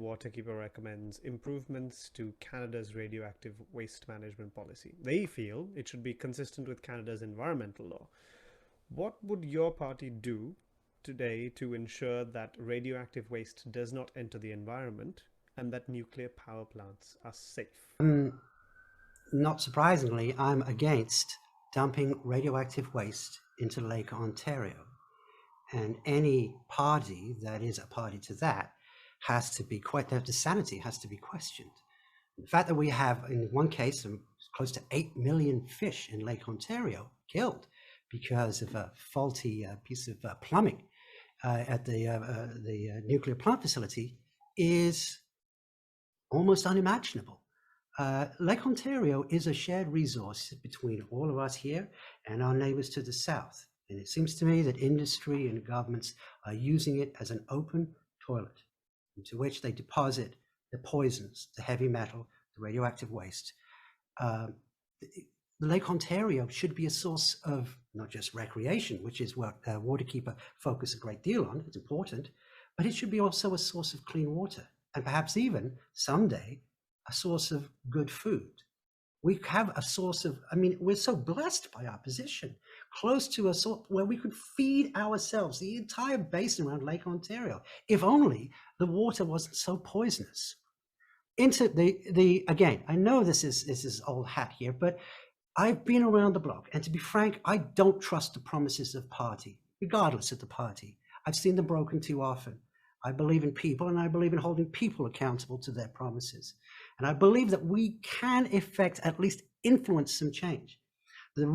Waterkeeper recommends improvements to Canada's radioactive waste management policy. They feel it should be consistent with Canada's environmental law. What would your party do today to ensure that radioactive waste does not enter the environment and that nuclear power plants are safe? Not surprisingly, I'm against dumping radioactive waste into Lake Ontario. And any party that is a party to that has to be the sanity has to be questioned. The fact that we have, in one case, close to 8 million fish in Lake Ontario killed because of a faulty piece of plumbing at the nuclear plant facility is almost unimaginable. Lake Ontario is a shared resource between all of us here and our neighbors to the south. And it seems to me that industry and governments are using it as an open toilet into which they deposit the poisons, the heavy metal, the radioactive waste. Lake Ontario should be a source of not just recreation, which is what Waterkeeper focus a great deal on, it's important, but it should be also a source of clean water and perhaps even someday a source of good food. We have a source of, we're so blessed by our position, close to a source where we could feed ourselves, the entire basin around Lake Ontario, if only the water wasn't so poisonous. Into again, I know this is old hat here, but I've been around the block, and to be frank, I don't trust the promises of party, regardless of the party. I've seen them broken too often. I believe in people, and I believe in holding people accountable to their promises. And I believe that we can effect, at least influence some change. The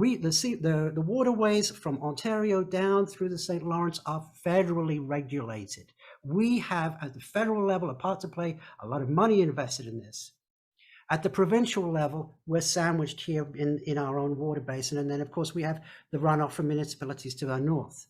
waterways from Ontario down through the St. Lawrence are federally regulated. We have, at the federal level, a part to play, a lot of money invested in this. At the provincial level, we're sandwiched here in our own water basin. And then, of course, we have the runoff from municipalities to our north.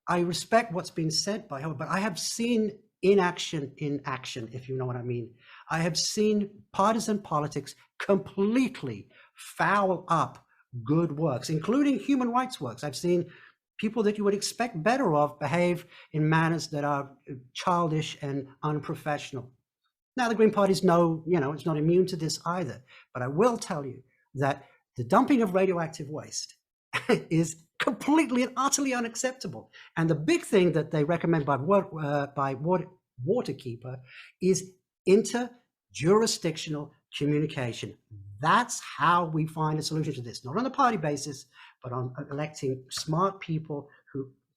I respect what's been said by her, but I have seen inaction in action, if you know what I mean. I have seen partisan politics completely foul up good works, including human rights works. I've seen people that you would expect better of behave in manners that are childish and unprofessional. Now, the Green Party's it's not immune to this either. But I will tell you that the dumping of radioactive waste is completely and utterly unacceptable. And the big thing that they recommend by Waterkeeper is interjurisdictional communication. That's how we find a solution to this, not on a party basis, but on electing smart people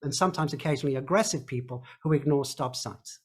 and sometimes occasionally aggressive people who ignore stop signs.